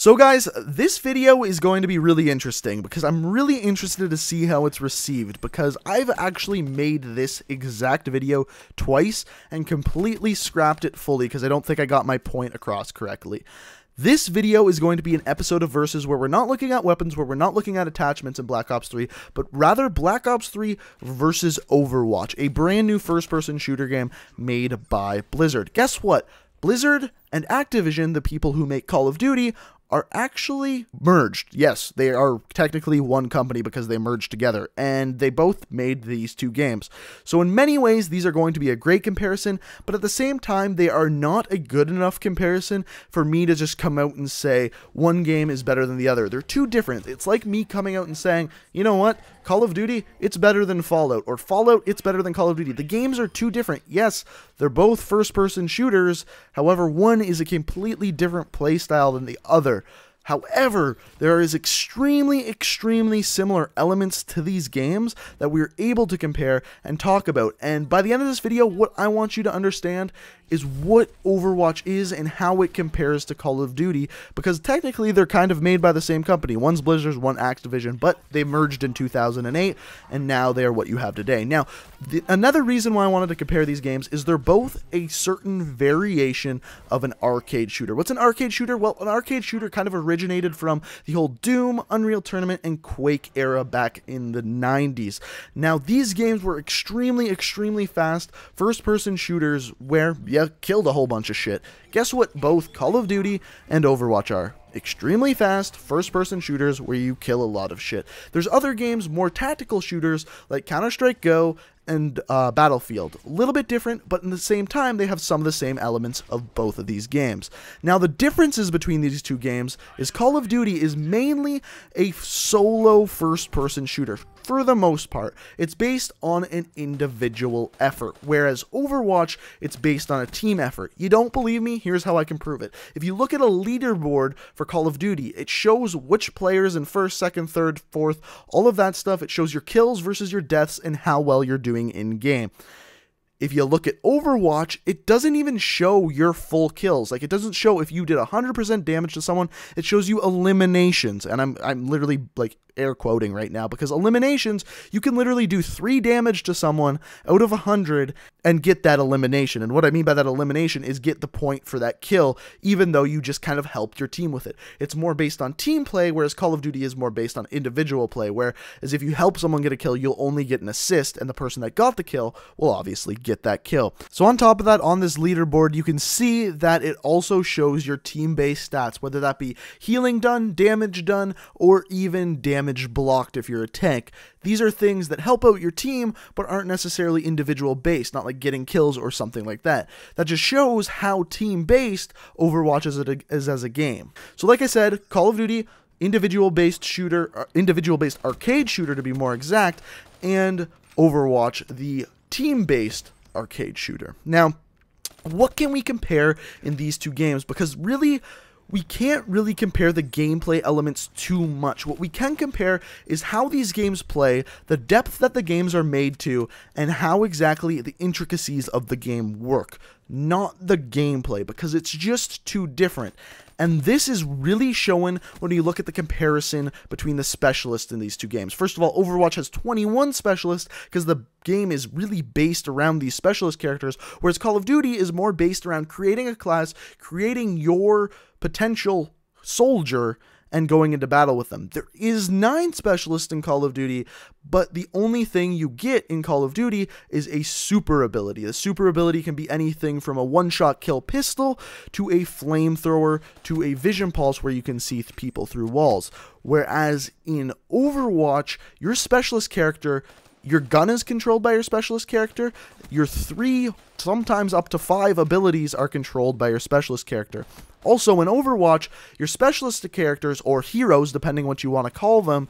So guys, this video is going to be really interesting because I'm really interested to see how it's received, because I've actually made this exact video twice and completely scrapped it fully because I don't think I got my point across correctly. This video is going to be an episode of Versus where we're not looking at weapons, where we're not looking at attachments in Black Ops 3, but rather Black Ops 3 versus Overwatch, a brand new first-person shooter game made by Blizzard. Guess what? Blizzard and Activision, the people who make Call of Duty, are actually merged. Yes, they are technically one company because they merged together, and they both made these two games. So in many ways, these are going to be a great comparison, but at the same time, they are not a good enough comparison for me to just come out and say one game is better than the other. They're too different. It's like me coming out and saying, you know what? Call of Duty, it's better than Fallout, or Fallout, it's better than Call of Duty. The games are too different. Yes, they're both first-person shooters. However, one is a completely different playstyle than the other. However, there is extremely similar elements to these games that we're able to compare and talk about. And by the end of this video, what I want you to understand is what Overwatch is and how it compares to Call of Duty, because technically they're kind of made by the same company. One's Blizzard, one Activision, but they merged in 2008, and now they are what you have today. Now, another reason why I wanted to compare these games is they're both a certain variation of an arcade shooter. What's an arcade shooter? Well, an arcade shooter kind of originated from the whole Doom, Unreal Tournament, and Quake era back in the 90s. Now, these games were extremely fast first-person shooters where you killed a whole bunch of shit. Guess what both Call of Duty and Overwatch are? Extremely fast first-person shooters where you kill a lot of shit. There's other games, more tactical shooters like Counter-Strike Go and Battlefield. A little bit different, but in the same time, they have some of the same elements of both of these games. Now, the differences between these two games is Call of Duty is mainly a solo first-person shooter. For the most part, it's based on an individual effort, whereas Overwatch, it's based on a team effort. You don't believe me? Here's how I can prove it. If you look at a leaderboard for Call of Duty, it shows which players in first, second, third, fourth, all of that stuff. It shows your kills versus your deaths and how well you're doing in-game. If you look at Overwatch, it doesn't even show your full kills. Like, it doesn't show if you did 100% damage to someone. It shows you eliminations, and I'm literally, like, air quoting right now, because eliminations, you can literally do 3 damage to someone out of 100 and get that elimination. And what I mean by that elimination is get the point for that kill, even though you just kind of helped your team with it. It's more based on team play, whereas Call of Duty is more based on individual play, whereas if you help someone get a kill, you'll only get an assist, and the person that got the kill will obviously get that kill. So on top of that, on this leaderboard, you can see that it also shows your team-based stats, whether that be healing done, damage done, or even damage blocked if you're a tank. These are things that help out your team, but aren't necessarily individual based, not like getting kills or something like that. That just shows how team-based Overwatch is as a game. So like I said, Call of Duty, individual-based shooter, individual-based arcade shooter to be more exact, and Overwatch, the team-based arcade shooter. Now, what can we compare in these two games? Because really, we can't really compare the gameplay elements too much. What we can compare is how these games play, the depth that the games are made to, and how exactly the intricacies of the game work. Not the gameplay, because it's just too different. And this is really showing when you look at the comparison between the specialists in these two games. First of all, Overwatch has 21 specialists because the game is really based around these specialist characters, whereas Call of Duty is more based around creating a class, creating your potential soldier, and going into battle with them. There is 9 specialists in Call of Duty, but the only thing you get in Call of Duty is a super ability. The super ability can be anything from a one-shot kill pistol to a flamethrower to a vision pulse where you can see people through walls. Whereas in Overwatch, your specialist character, your gun is controlled by your specialist character. Your 3, sometimes up to 5 abilities are controlled by your specialist character. Also, in Overwatch, your specialist characters, or heroes, depending what you want to call them,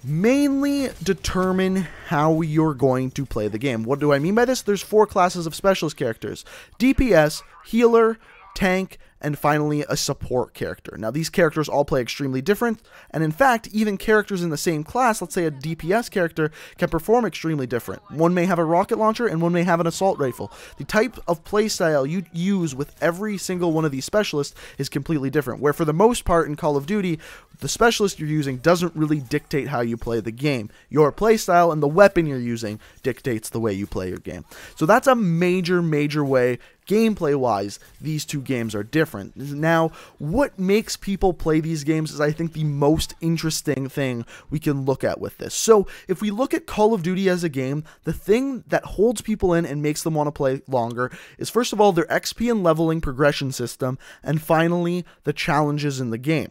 mainly determine how you're going to play the game. What do I mean by this? There's 4 classes of specialist characters: DPS, healer, tank, and finally a support character. Now these characters all play extremely different, and in fact even characters in the same class, let's say a DPS character, can perform extremely different. One may have a rocket launcher and one may have an assault rifle. The type of playstyle you use with every single one of these specialists is completely different, where for the most part in Call of Duty, the specialist you're using doesn't really dictate how you play the game. Your playstyle and the weapon you're using dictates the way you play your game. So that's a major way gameplay-wise, these two games are different. Now, what makes people play these games is, I think, the most interesting thing we can look at with this. So, if we look at Call of Duty as a game, the thing that holds people in and makes them want to play longer is, first of all, their XP and leveling progression system, and finally, the challenges in the game.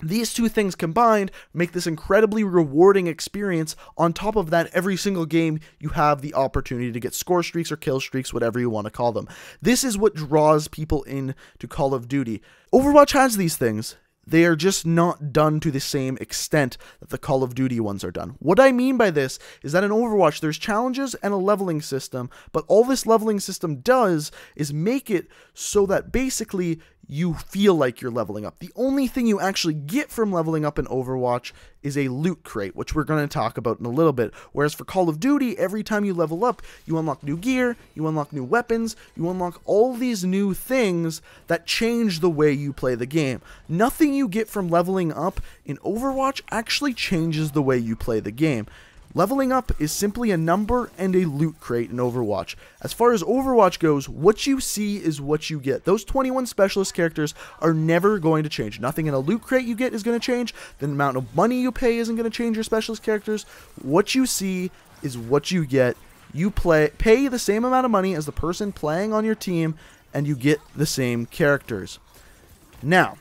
These two things combined make this incredibly rewarding experience. On top of that, every single game you have the opportunity to get score streaks or kill streaks, whatever you want to call them. This is what draws people in to Call of Duty. Overwatch has these things. They are just not done to the same extent that the Call of Duty ones are done. What I mean by this is that in Overwatch, there's challenges and a leveling system, but all this leveling system does is make it so that basically you feel like you're leveling up. The only thing you actually get from leveling up in Overwatch is a loot crate, which we're going to talk about in a little bit. Whereas for Call of Duty, every time you level up, you unlock new gear, you unlock new weapons, you unlock all these new things that change the way you play the game. Nothing you get from leveling up in Overwatch actually changes the way you play the game. Leveling up is simply a number and a loot crate in Overwatch. As far as Overwatch goes, what you see is what you get. Those 21 specialist characters are never going to change. Nothing in a loot crate you get is going to change. The amount of money you pay isn't going to change your specialist characters. What you see is what you get. You pay the same amount of money as the person playing on your team, and you get the same characters. Now,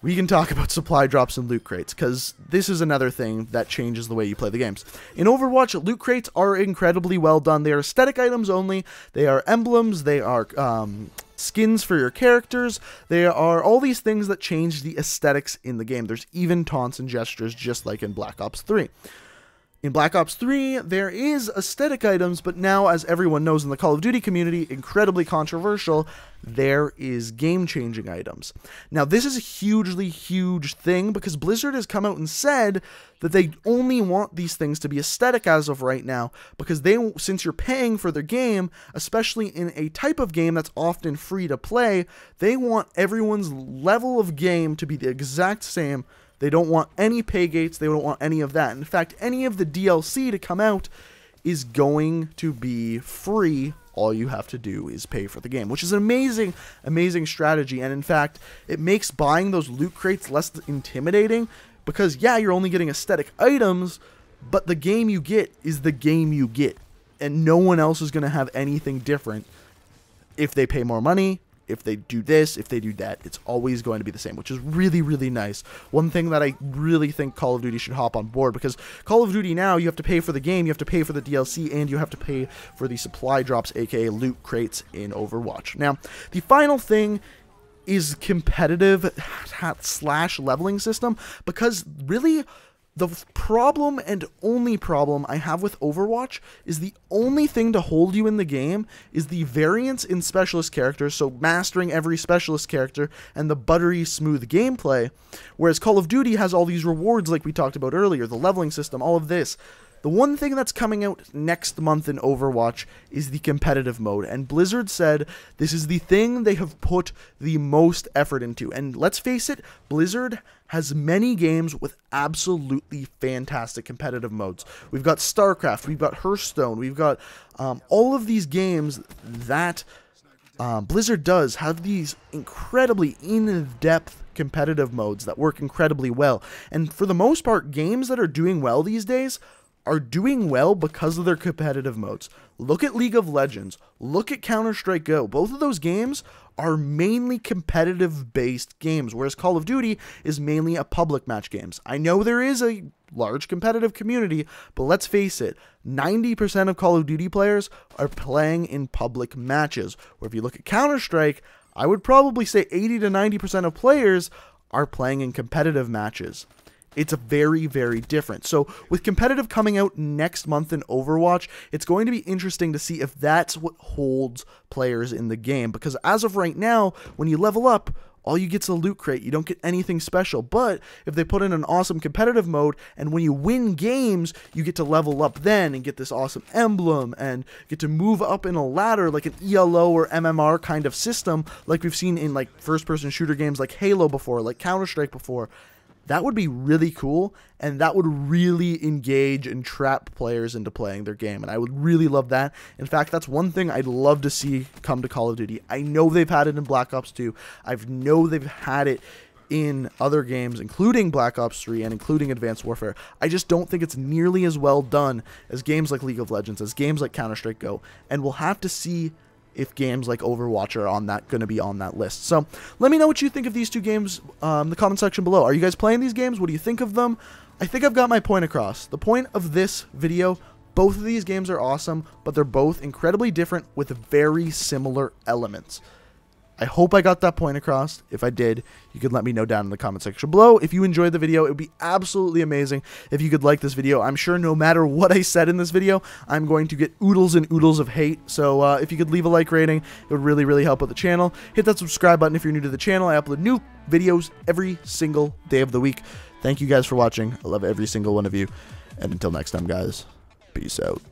we can talk about supply drops and loot crates, because this is another thing that changes the way you play the games. In Overwatch, loot crates are incredibly well done. They are aesthetic items only. They are emblems. They are skins for your characters. They are all these things that change the aesthetics in the game. There's even taunts and gestures, just like in Black Ops 3. In Black Ops 3, there is aesthetic items, but now, as everyone knows in the Call of Duty community, incredibly controversial, there is game-changing items. Now, this is a huge thing, because Blizzard has come out and said that they only want these things to be aesthetic as of right now, because since you're paying for their game, especially in a type of game that's often free to play, they want everyone's level of game to be the exact same. They don't want any pay gates. They don't want any of that. In fact, any of the DLC to come out is going to be free. All you have to do is pay for the game, which is an amazing strategy. And in fact, it makes buying those loot crates less intimidating, because yeah, you're only getting aesthetic items, but the game you get is the game you get. And no one else is going to have anything different if they pay more money. If they do this, if they do that, it's always going to be the same, which is really nice. One thing that I really think Call of Duty should hop on board, because Call of Duty now, you have to pay for the game, you have to pay for the DLC, and you have to pay for the supply drops, aka loot crates, in Overwatch. Now, the final thing is competitive / leveling system, because really, the problem and only problem I have with Overwatch is the only thing to hold you in the game is the variance in specialist characters, so mastering every specialist character, and the buttery smooth gameplay, whereas Call of Duty has all these rewards like we talked about earlier, the leveling system, all of this. The one thing that's coming out next month in Overwatch is the competitive mode, and Blizzard said this is the thing they have put the most effort into. And let's face it, Blizzard has many games with absolutely fantastic competitive modes. We've got StarCraft, we've got Hearthstone, we've got all of these games that Blizzard does have these incredibly in-depth competitive modes that work incredibly well. And for the most part, games that are doing well these days are doing well because of their competitive modes. Look at League of Legends. Look at Counter-Strike Go. Both of those games are mainly competitive-based games, whereas Call of Duty is mainly a public match games. I know there is a large competitive community, but let's face it, 90% of Call of Duty players are playing in public matches. Where if you look at Counter-Strike, I would probably say 80 to 90% of players are playing in competitive matches. It's very different. So with competitive coming out next month in Overwatch, it's going to be interesting to see if that's what holds players in the game. Because as of right now, when you level up, all you get's a loot crate. You don't get anything special. But if they put in an awesome competitive mode, and when you win games, you get to level up then and get this awesome emblem and get to move up in a ladder like an ELO or MMR kind of system like we've seen in like first-person shooter games like Halo before, like Counter-Strike before. That would be really cool, and that would really engage and trap players into playing their game, and I would really love that. In fact, that's one thing I'd love to see come to Call of Duty. I know they've had it in Black Ops 2. I know they've had it in other games, including Black Ops 3 and including Advanced Warfare. I just don't think it's nearly as well done as games like League of Legends, as games like Counter-Strike go, and we'll have to see if games like Overwatch are going to be on that list. So let me know what you think of these two games in the comment section below. Are you guys playing these games? What do you think of them? I think I've got my point across. The point of this video, both of these games are awesome, but they're both incredibly different with very similar elements. I hope I got that point across. If I did, you could let me know down in the comment section below. If you enjoyed the video, it would be absolutely amazing if you could like this video. I'm sure no matter what I said in this video, I'm going to get oodles and oodles of hate. So if you could leave a like rating, it would really, really help with the channel. Hit that subscribe button if you're new to the channel. I upload new videos every single day of the week. Thank you guys for watching. I love every single one of you. And until next time, guys, peace out.